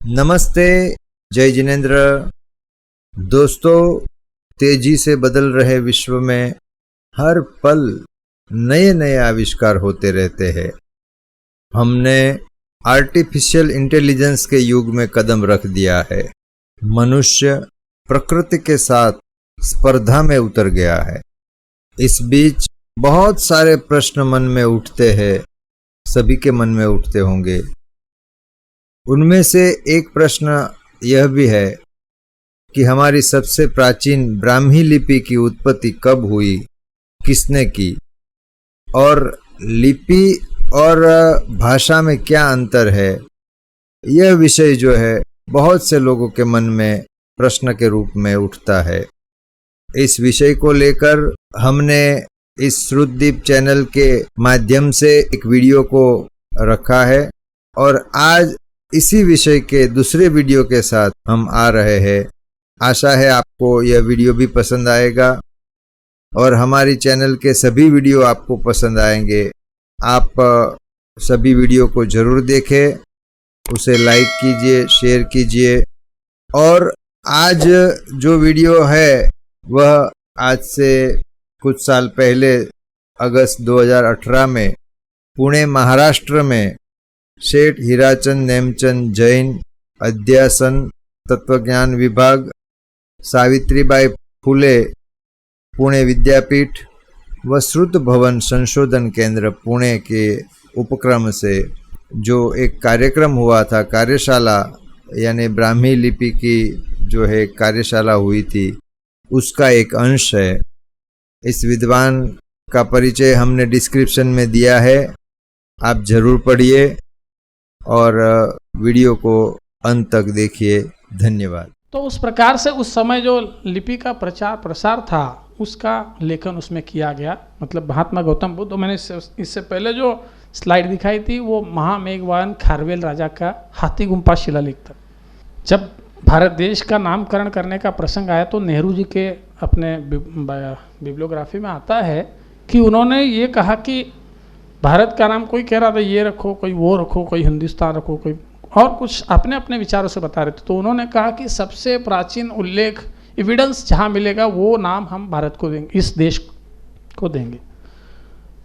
नमस्ते, जय जिनेन्द्र। दोस्तों, तेजी से बदल रहे विश्व में हर पल नए नए आविष्कार होते रहते हैं। हमने आर्टिफिशियल इंटेलिजेंस के युग में कदम रख दिया है। मनुष्य प्रकृति के साथ स्पर्धा में उतर गया है। इस बीच बहुत सारे प्रश्न मन में उठते हैं, सभी के मन में उठते होंगे। उनमें से एक प्रश्न यह भी है कि हमारी सबसे प्राचीन ब्राह्मी लिपि की उत्पत्ति कब हुई, किसने की, और लिपि और भाषा में क्या अंतर है। यह विषय जो है बहुत से लोगों के मन में प्रश्न के रूप में उठता है। इस विषय को लेकर हमने इस श्रुतदीप चैनल के माध्यम से एक वीडियो को रखा है और आज इसी विषय के दूसरे वीडियो के साथ हम आ रहे हैं। आशा है आपको यह वीडियो भी पसंद आएगा और हमारी चैनल के सभी वीडियो आपको पसंद आएंगे। आप सभी वीडियो को जरूर देखें, उसे लाइक कीजिए, शेयर कीजिए। और आज जो वीडियो है वह आज से कुछ साल पहले अगस्त 2018 में पुणे महाराष्ट्र में सेठ हीराचंद नेमचंद जैन अध्यासन तत्वज्ञान विभाग, सावित्रीबाई फुले पुणे विद्यापीठ व श्रुत भवन संशोधन केंद्र पुणे के उपक्रम से जो एक कार्यक्रम हुआ था, कार्यशाला यानी ब्राह्मी लिपि की जो है कार्यशाला हुई थी, उसका एक अंश है। इस विद्वान का परिचय हमने डिस्क्रिप्शन में दिया है, आप जरूर पढ़िए और वीडियो को अंत तक देखिए। धन्यवाद। तो उस प्रकार से उस समय जो लिपि का प्रचार प्रसार था उसका लेखन उसमें किया गया। मतलब महात्मा गौतम बुद्ध, मैंने इससे पहले जो स्लाइड दिखाई थी वो महामेघवान खारवेल राजा का हाथी गुम्फा शिलालेख था। जब भारत देश का नामकरण करने का प्रसंग आया तो नेहरू जी के अपने बिब्लियोग्राफी में आता है कि उन्होंने ये कहा कि भारत का नाम कोई कह रहा था ये रखो, कोई वो रखो, कोई हिंदुस्तान रखो, कोई और कुछ अपने अपने विचारों से बता रहे थे। तो उन्होंने कहा कि सबसे प्राचीन उल्लेख एविडेंस जहाँ मिलेगा वो नाम हम भारत को देंगे, इस देश को देंगे।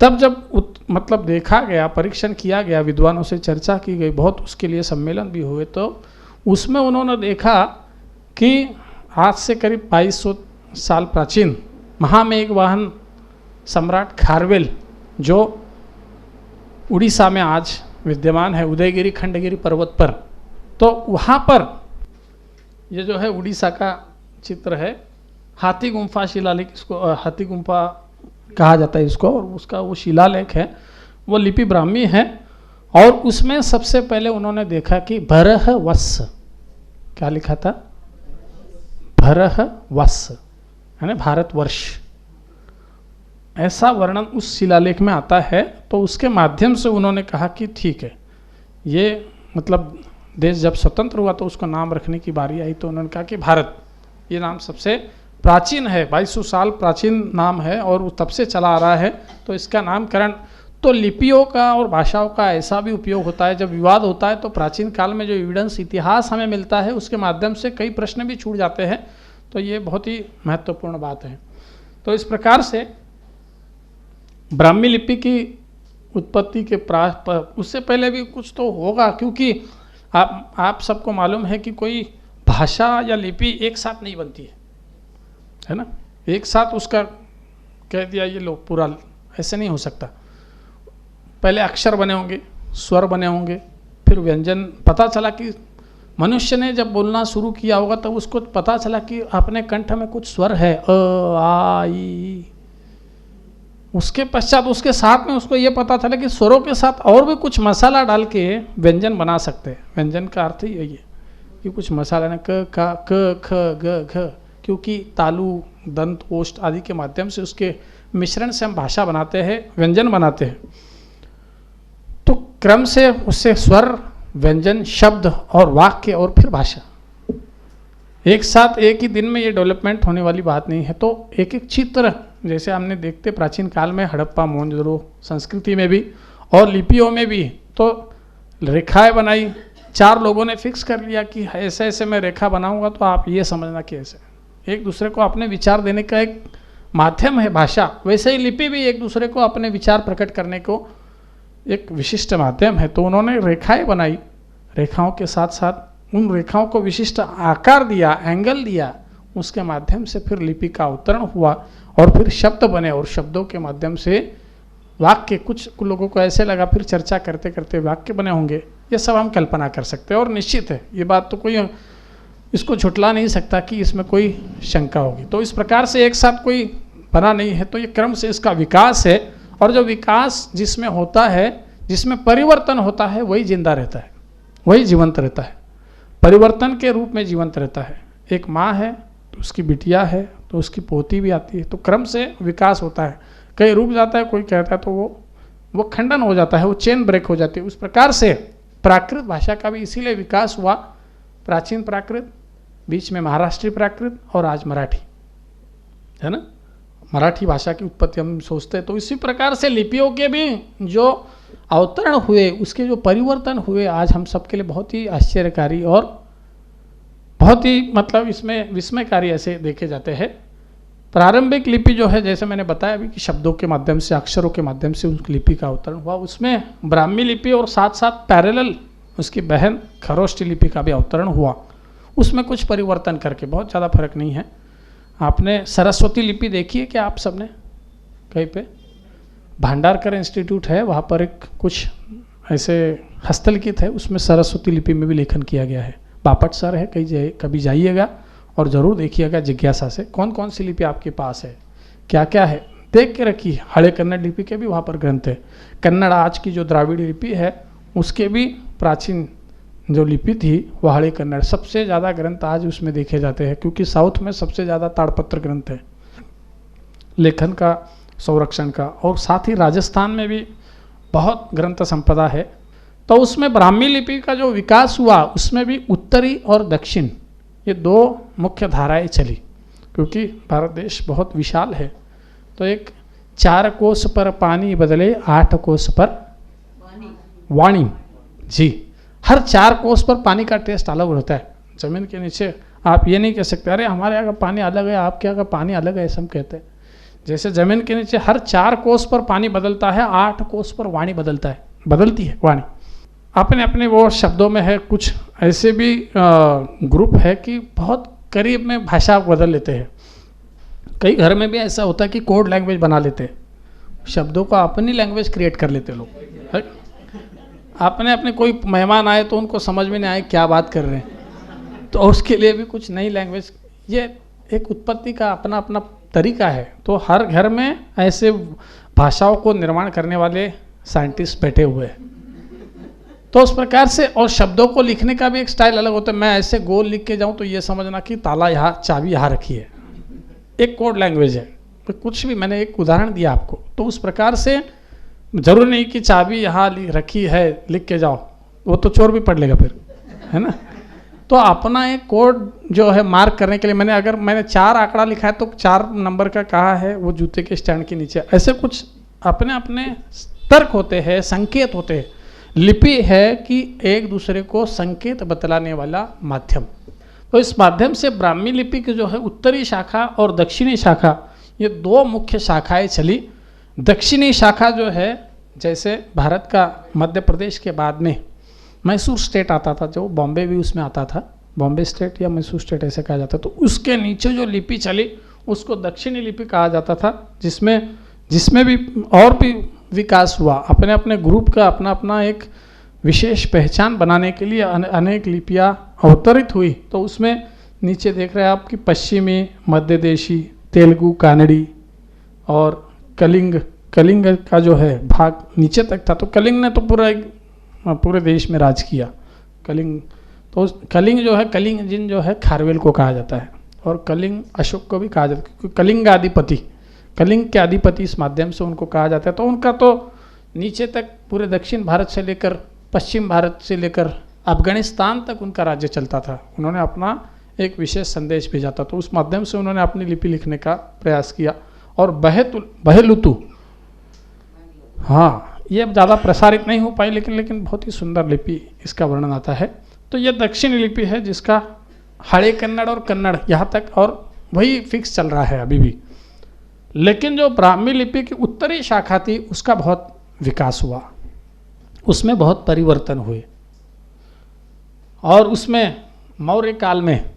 तब जब मतलब देखा गया, परीक्षण किया गया, विद्वानों से चर्चा की गई, बहुत उसके लिए सम्मेलन भी हुए, तो उसमें उन्होंने देखा कि आज से करीब 2200 साल प्राचीन महामेघवाहन सम्राट खारवेल जो उड़ीसा में आज विद्यमान है, उदयगिरी खंडगिरी पर्वत पर, तो वहाँ पर ये जो है उड़ीसा का चित्र है, हाथी गुम्फा शिलालेख, इसको हाथी गुम्फा कहा जाता है इसको, और उसका वो शिलालेख है, वो लिपि ब्राह्मी है। और उसमें सबसे पहले उन्होंने देखा कि भरह वत्स, क्या लिखा था, भरह वत्स यानी भारतवर्ष, ऐसा वर्णन उस शिलालेख में आता है। तो उसके माध्यम से उन्होंने कहा कि ठीक है, ये मतलब देश जब स्वतंत्र हुआ तो उसको नाम रखने की बारी आई, तो उन्होंने कहा कि भारत ये नाम सबसे प्राचीन है, 2200 साल प्राचीन नाम है और वो तब से चला आ रहा है, तो इसका नामकरण। तो लिपियों का और भाषाओं का ऐसा भी उपयोग होता है, जब विवाद होता है तो प्राचीन काल में जो एविडेंस, इतिहास हमें मिलता है उसके माध्यम से कई प्रश्न भी छूट जाते हैं। तो ये बहुत ही महत्वपूर्ण बात है। तो इस प्रकार से ब्राह्मी लिपि की उत्पत्ति के उससे पहले भी कुछ तो होगा, क्योंकि आप सबको मालूम है कि कोई भाषा या लिपि एक साथ नहीं बनती है ना, एक साथ उसका कह दिया ये लो पूरा, ऐसे नहीं हो सकता। पहले अक्षर बने होंगे, स्वर बने होंगे, फिर व्यंजन। पता चला कि मनुष्य ने जब बोलना शुरू किया होगा तब उसको पता चला कि अपने कंठ में कुछ स्वर है, अ आ ई। उसके पश्चात उसके साथ में उसको ये पता चला कि स्वरों के साथ और भी कुछ मसाला डाल के व्यंजन बना सकते हैं। व्यंजन का अर्थ ही यही है कि कुछ मसाला ने क का क ख ग घ, क्योंकि तालु, दंत, ओष्ठ आदि के माध्यम से उसके मिश्रण से हम भाषा बनाते हैं, व्यंजन बनाते हैं। तो क्रम से उससे स्वर, व्यंजन, शब्द और वाक्य और फिर भाषा एक साथ एक ही दिन में ये डेवलपमेंट होने वाली बात नहीं है। तो एक एक चित्र जैसे हमने देखते प्राचीन काल में हड़प्पा, मोहनजोदड़ो संस्कृति में भी और लिपियों में भी, तो रेखाएं बनाई, 4 लोगों ने फिक्स कर लिया कि ऐसे ऐसे मैं रेखा बनाऊंगा तो आप ये समझना कि ऐसे। एक दूसरे को अपने विचार देने का एक माध्यम है भाषा, वैसे ही लिपि भी एक दूसरे को अपने विचार प्रकट करने को एक विशिष्ट माध्यम है। तो उन्होंने रेखाएं बनाई, रेखाओं के साथ साथ उन रेखाओं को विशिष्ट आकार दिया, एंगल दिया, उसके माध्यम से फिर लिपि का अवतरण हुआ और फिर शब्द बने और शब्दों के माध्यम से वाक्य, कुछ लोगों को ऐसे लगा फिर चर्चा करते करते वाक्य बने होंगे, ये सब हम कल्पना कर सकते हैं और निश्चित है ये बात तो कोई इसको झुटला नहीं सकता कि इसमें कोई शंका होगी। तो इस प्रकार से एक साथ कोई बना नहीं है, तो ये क्रम से इसका विकास है और जो विकास जिसमें होता है, जिसमें परिवर्तन होता है, वही जिंदा रहता है, वही जीवंत रहता है, परिवर्तन के रूप में जीवंत रहता है। एक माँ है तो उसकी बिटिया है तो उसकी पोती भी आती है, तो क्रम से विकास होता है। कहीं रुक जाता है, कोई कहता है तो वो खंडन हो जाता है, वो चेन ब्रेक हो जाती है। उस प्रकार से प्राकृत भाषा का भी इसीलिए विकास हुआ, प्राचीन प्राकृत, बीच में महाराष्ट्रीय प्राकृत और आज मराठी, है ना, मराठी भाषा की उत्पत्ति हम सोचते हैं। तो इसी प्रकार से लिपियों के भी जो अवतरण हुए, उसके जो परिवर्तन हुए, आज हम सबके लिए बहुत ही आश्चर्यकारी और बहुत ही मतलब इसमें विस्मयकारी ऐसे देखे जाते हैं। प्रारंभिक लिपि जो है, जैसे मैंने बताया अभी कि शब्दों के माध्यम से, अक्षरों के माध्यम से उस लिपि का अवतरण हुआ, उसमें ब्राह्मी लिपि और साथ साथ पैरेलल उसकी बहन खरोष्ठी लिपि का भी अवतरण हुआ। उसमें कुछ परिवर्तन करके, बहुत ज़्यादा फर्क नहीं है। आपने सरस्वती लिपि देखी है क्या आप सबने कहीं पे? भांडारकर इंस्टीट्यूट है, वहाँ पर एक कुछ ऐसे हस्तलिखित है, उसमें सरस्वती लिपि में भी लेखन किया गया है। बापट सर है, कभी जाइएगा और ज़रूर देखिएगा जिज्ञासा से कौन कौन सी लिपि आपके पास है, क्या क्या है, देख के रखिए। हड़े कन्नड़ लिपि के भी वहाँ पर ग्रंथ है। कन्नड़ आज की जो द्राविड़ी लिपि है उसके भी प्राचीन जो लिपि थी वह हड़े कन्नड़, सबसे ज़्यादा ग्रंथ आज उसमें देखे जाते हैं, क्योंकि साउथ में सबसे ज़्यादा ताड़पत्र ग्रंथ है लेखन का, संरक्षण का, और साथ ही राजस्थान में भी बहुत ग्रंथ संपदा है। तो उसमें ब्राह्मी लिपि का जो विकास हुआ, उसमें भी उत्तरी और दक्षिण ये 2 मुख्य धाराएं चली, क्योंकि भारत देश बहुत विशाल है। तो एक 4 कोस पर पानी बदले 8 कोस पर वाणी जी, हर 4 कोस पर पानी का टेस्ट अलग होता है। जमीन के नीचे आप ये नहीं कह सकते अरे हमारे यहाँ का पानी अलग है, आपके यहाँ का पानी अलग है, ऐसा हम कहते हैं। जैसे जमीन के नीचे हर 4 कोस पर पानी बदलता है, 8 कोस पर वाणी बदलती है वाणी। अपने अपने वो शब्दों में है, कुछ ऐसे भी ग्रुप है कि बहुत करीब में भाषा बदल लेते हैं। कई घर में भी ऐसा होता है कि कोड लैंग्वेज बना लेते हैं, शब्दों का अपनी लैंग्वेज क्रिएट कर लेते लोग। अपने अपने कोई मेहमान आए तो उनको समझ में नहीं आए क्या बात कर रहे हैं, तो उसके लिए भी कुछ नई लैंग्वेज, ये एक उत्पत्ति का अपना अपना तरीका है। तो हर घर में ऐसे भाषाओं को निर्माण करने वाले साइंटिस्ट बैठे हुए हैं। तो उस प्रकार से, और शब्दों को लिखने का भी एक स्टाइल अलग होता है। मैं ऐसे गोल लिख के जाऊं तो ये समझना कि ताला यहाँ, चाबी यहाँ रखी है, एक कोड लैंग्वेज है। तो कुछ भी, मैंने एक उदाहरण दिया आपको। तो उस प्रकार से जरूर नहीं कि चाबी यहाँ रखी है लिख के जाओ, वो तो चोर भी पढ़ लेगा फिर, है ना। तो अपना एक कोड जो है मार्क करने के लिए, मैंने 4 आंकड़ा लिखा है तो 4 नंबर का कहा है वो जूते के स्टैंड के नीचे, ऐसे कुछ अपने अपने तर्क होते हैं, संकेत होते हैं। लिपि है कि एक दूसरे को संकेत बतलाने वाला माध्यम। तो इस माध्यम से ब्राह्मी लिपि की जो है उत्तरी शाखा और दक्षिणी शाखा, ये 2 मुख्य शाखाएं चली। दक्षिणी शाखा जो है, जैसे भारत का मध्य प्रदेश के बाद में मैसूर स्टेट आता था, जो बॉम्बे भी उसमें आता था, बॉम्बे स्टेट या मैसूर स्टेट ऐसे कहा जाता, तो उसके नीचे जो लिपि चली उसको दक्षिणी लिपि कहा जाता था, जिसमें भी और भी विकास हुआ। अपने अपने ग्रुप का अपना अपना एक विशेष पहचान बनाने के लिए अनेक लिपियाँ अवतरित हुई। तो उसमें नीचे देख रहे हैं आप कि पश्चिमी, मध्य देशी, तेलुगु, कानड़ी और कलिंग का जो है भाग नीचे तक था। तो कलिंग ने तो पूरे देश में राज किया। कलिंग जो है, कलिंग जो है खारवेल को कहा जाता है, और कलिंग अशोक को भी कहा जाता है, क्योंकि कलिंग के अधिपति इस माध्यम से उनको कहा जाता है। तो उनका तो नीचे तक पूरे दक्षिण भारत से लेकर पश्चिम भारत से लेकर अफगानिस्तान तक उनका राज्य चलता था। उन्होंने अपना एक विशेष संदेश भेजा था, तो उस माध्यम से उन्होंने अपनी लिपि लिखने का प्रयास किया। और बहेलुतु, हाँ, ये ज़्यादा प्रसारित नहीं हो पाई, लेकिन बहुत ही सुंदर लिपि इसका वर्णन आता है। तो ये दक्षिणी लिपि है जिसका हड़े कन्नड़ और कन्नड़ यहाँ तक और वही फिक्स चल रहा है अभी भी। लेकिन जो ब्राह्मी लिपि की उत्तरी शाखा थी उसका बहुत विकास हुआ, उसमें बहुत परिवर्तन हुए। और उसमें मौर्य काल में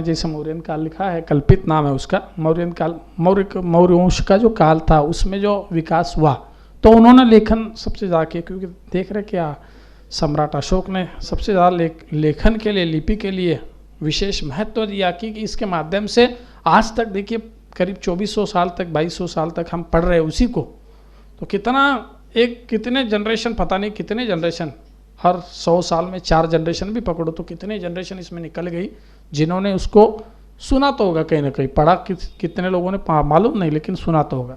जैसे मौर्यन काल लिखा है, कल्पित नाम है उसका, मौर्यन काल, मौर्य वंश का जो काल था उसमें जो विकास हुआ, तो उन्होंने लेखन सबसे ज़्यादा किया। क्योंकि देख रहे क्या, सम्राट अशोक ने सबसे ज़्यादा लेखन के लिए, लिपि के लिए विशेष महत्व दिया कि इसके माध्यम से आज तक देखिए करीब 2400 साल तक, 2200 साल तक हम पढ़ रहे हैं उसी को। तो कितने जनरेशन, पता नहीं कितने जनरेशन, हर 100 साल में 4 जनरेशन भी पकड़ो तो कितने जनरेशन इसमें निकल गई जिन्होंने उसको सुना तो होगा, कहीं ना कहीं पढ़ा, कितने लोगों ने मालूम नहीं, लेकिन सुना तो होगा।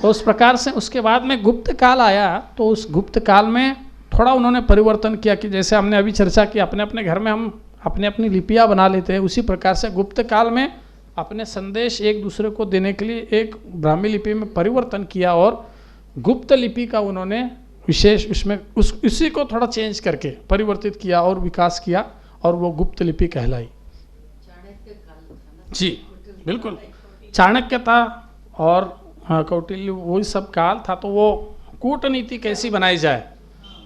तो उस प्रकार से उसके बाद में गुप्त काल आया, तो उस गुप्त काल में थोड़ा उन्होंने परिवर्तन किया कि जैसे हमने अभी चर्चा की, अपने अपने घर में हम अपनी अपनी लिपियाँ बना लेते हैं, उसी प्रकार से गुप्त काल में अपने संदेश एक दूसरे को देने के लिए एक ब्राह्मी लिपि में परिवर्तन किया और गुप्त लिपि का उन्होंने विशेष उसमें उसी को थोड़ा चेंज करके परिवर्तित किया और विकास किया, और वो गुप्त लिपि कहलाई। जी बिल्कुल, चाणक्य था और कौटिल्य, वही सब काल था। तो वो कूटनीति कैसी बनाई जाए,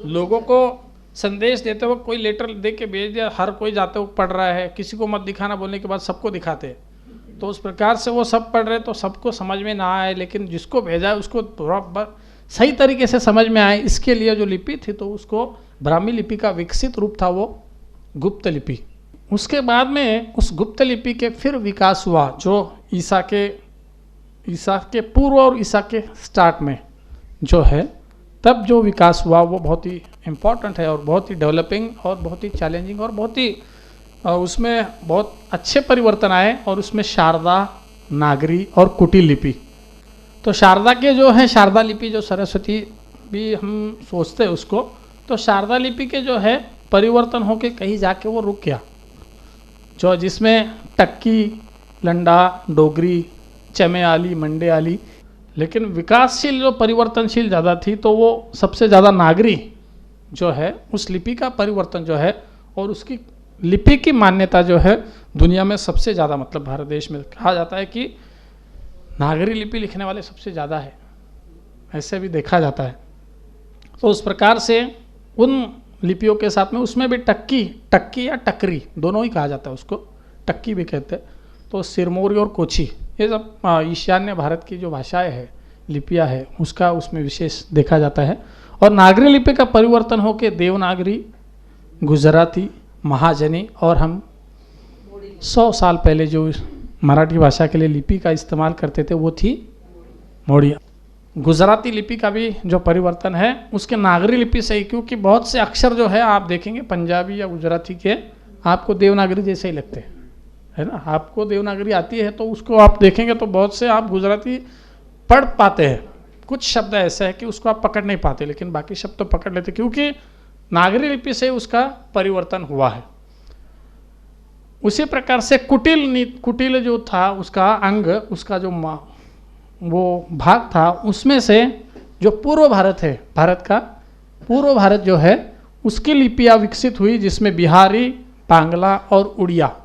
लोगों को संदेश देते वक्त कोई लेटर दे के भेज दिया, हर कोई जाते वक्त पढ़ रहा है, किसी को मत दिखाना बोलने के बाद सबको दिखाते, तो उस प्रकार से वो सब पढ़ रहे तो सबको समझ में ना आए, लेकिन जिसको भेजा है उसको थोड़ा सही तरीके से समझ में आए, इसके लिए जो लिपि थी तो उसको ब्राह्मी लिपि का विकसित रूप था वो गुप्त लिपि। उसके बाद में उस गुप्त लिपि के फिर विकास हुआ जो ईसा के पूर्व और ईसा के स्टार्ट में जो है, तब जो विकास हुआ वो बहुत ही इम्पॉर्टेंट है और बहुत ही डेवलपिंग और बहुत ही चैलेंजिंग और बहुत ही उसमें बहुत अच्छे परिवर्तन आए। और उसमें शारदा, नागरी और कुटिल लिपि, तो शारदा के जो है, शारदा लिपि जो सरस्वती भी हम सोचते हैं उसको, तो शारदा लिपि के जो है परिवर्तन होके कहीं जाके वो रुक गया, जो जिसमें टक्की, लंडा, डोगरी, चमेयाली, मंडेयाली, लेकिन विकासशील जो परिवर्तनशील ज़्यादा थी तो वो सबसे ज़्यादा नागरी जो है उस लिपि का परिवर्तन जो है और उसकी लिपि की मान्यता जो है दुनिया में सबसे ज़्यादा, मतलब भारत देश में कहा जाता है कि नागरी लिपि लिखने वाले सबसे ज़्यादा है, ऐसे भी देखा जाता है। तो उस प्रकार से उन लिपियों के साथ में उसमें भी टक्की या टकरी दोनों ही कहा जाता है, उसको टक्की भी कहते हैं। तो सिरमौरी और कोची, ये सब ईशान्य भारत की जो भाषाएं है, लिपियाँ है, उसका उसमें विशेष देखा जाता है। और नागरी लिपि का परिवर्तन होकर देवनागरी, गुजराती, महाजनी और हम 100 साल पहले जो मराठी भाषा के लिए लिपि का इस्तेमाल करते थे वो थी मोड़िया। गुजराती लिपि का भी जो परिवर्तन है उसके नागरी लिपि से ही, क्योंकि बहुत से अक्षर जो है आप देखेंगे पंजाबी या गुजराती के आपको देवनागरी जैसे ही लगते हैं, है ना। आपको देवनागरी आती है तो उसको आप देखेंगे तो बहुत से आप गुजराती पढ़ पाते हैं, कुछ शब्द ऐसे है कि उसको आप पकड़ नहीं पाते, लेकिन बाकी शब्द तो पकड़ लेते, क्योंकि नागरी लिपि से उसका परिवर्तन हुआ है। उसी प्रकार से कुटिल जो था उसका अंग, उसका जो वो भाग था, उसमें से जो पूर्व भारत है, भारत का पूर्व भारत जो है उसकी लिपियाँ विकसित हुई, जिसमें बिहारी, बांग्ला और उड़िया,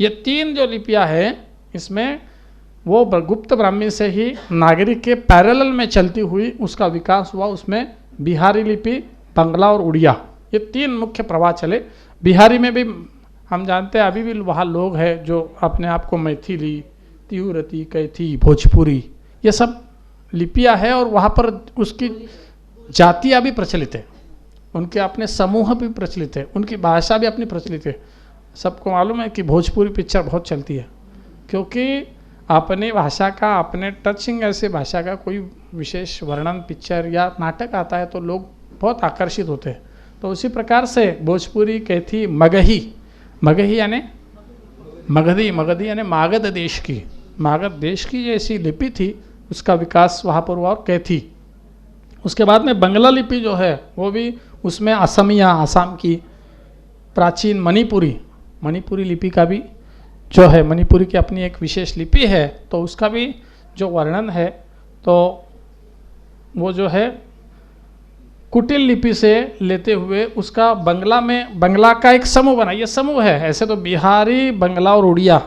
ये 3 जो लिपियाँ हैं इसमें वो गुप्त ब्राह्मी से ही नागरिक के पैरेलल में चलती हुई उसका विकास हुआ। उसमें बिहारी लिपि, बांग्ला और उड़िया, ये 3 मुख्य प्रवाह चले। बिहारी में भी हम जानते हैं अभी भी वहाँ लोग हैं जो अपने आप को मैथिली, तिहुरती, कैथी, भोजपुरी, ये सब लिपियाँ है और वहाँ पर उसकी जातियाँ भी प्रचलित है, उनके अपने समूह भी प्रचलित है, उनकी भाषा भी अपनी प्रचलित है। सबको मालूम है कि भोजपुरी पिक्चर बहुत चलती है, क्योंकि अपनी भाषा का, अपने टचिंग ऐसे भाषा का कोई विशेष वर्णन पिक्चर या नाटक आता है तो लोग बहुत आकर्षित होते हैं। तो उसी प्रकार से भोजपुरी, कैथी, मगही यानी मगधी यानी मागध देश की जैसी लिपि थी, उसका विकास वहाँ पर हुआ। और कैथी, उसके बाद में बंगला लिपि जो है वो भी, उसमें असमिया, आसाम की, प्राचीन मणिपुरी लिपि का भी जो है, मणिपुरी की अपनी एक विशेष लिपि है, तो उसका भी जो वर्णन है तो वो जो है कुटिल लिपि से लेते हुए उसका बंगला का एक समूह बना। ये समूह है, ऐसे तो बिहारी, बंगला और उड़िया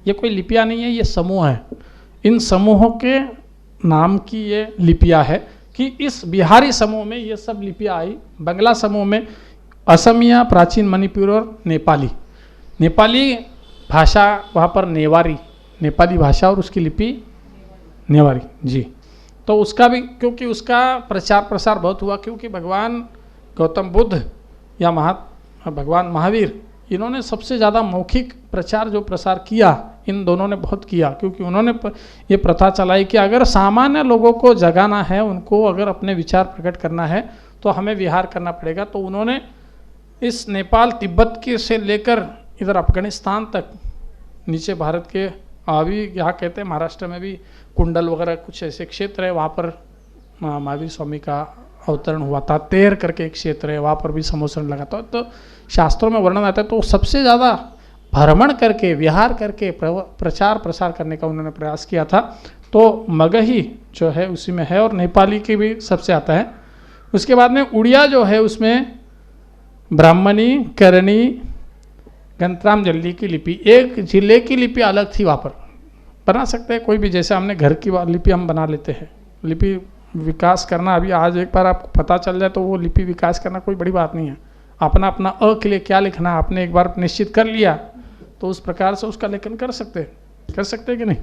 ये कोई लिपियाँ नहीं है, ये समूह है। इन समूहों के नाम की ये लिपियाँ है कि इस बिहारी समूह में ये सब लिपियाँ आई। बंगला समूह में असमिया, प्राचीन मणिपुर और नेपाली भाषा, वहाँ पर नेवारी, नेपाली भाषा और उसकी लिपि नेवारी जी। तो उसका भी, क्योंकि उसका प्रचार प्रसार बहुत हुआ, क्योंकि भगवान गौतम बुद्ध या भगवान महावीर, इन्होंने सबसे ज़्यादा मौखिक प्रचार जो प्रसार किया, इन दोनों ने बहुत किया। क्योंकि उन्होंने ये प्रथा चलाई कि अगर सामान्य लोगों को जगाना है, उनको अगर अपने विचार प्रकट करना है तो हमें विहार करना पड़ेगा। तो उन्होंने इस नेपाल, तिब्बत के से लेकर इधर अफगानिस्तान तक, नीचे भारत के अभी यहाँ कहते हैं महाराष्ट्र में भी कुंडल वगैरह कुछ ऐसे क्षेत्र है, वहाँ पर महावीर स्वामी का अवतरण हुआ था। तेर करके एक क्षेत्र है, वहाँ पर भी समोसरण लगा था। तो शास्त्रों में वर्णन आता है। तो सबसे ज़्यादा भ्रमण करके, विहार करके प्रचार प्रसार करने का उन्होंने प्रयास किया था। तो मगही जो है उसी में है, और नेपाली के भी सबसे आता है। उसके बाद में उड़िया जो है उसमें ब्राह्मणी, करणी, गंतराम जल्दी की लिपि, एक जिले की लिपि अलग थी, वहाँ पर बना सकते हैं कोई भी। जैसे हमने घर की लिपि हम बना लेते हैं। लिपि विकास करना, अभी आज एक बार आपको पता चल जाए तो वो लिपि विकास करना कोई बड़ी बात नहीं है। अपना अ के लिए क्या लिखना है आपने एक बार निश्चित कर लिया तो उस प्रकार से उसका लेखन कर सकते हैं कि नहीं?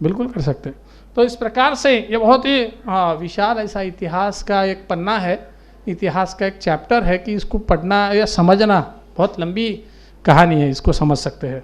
बिल्कुल कर सकते हैं। तो इस प्रकार से ये बहुत ही विशाल ऐसा इतिहास का एक पन्ना है, इतिहास का एक चैप्टर है कि इसको पढ़ना या समझना बहुत लंबी कहानी है, इसको समझ सकते हैं।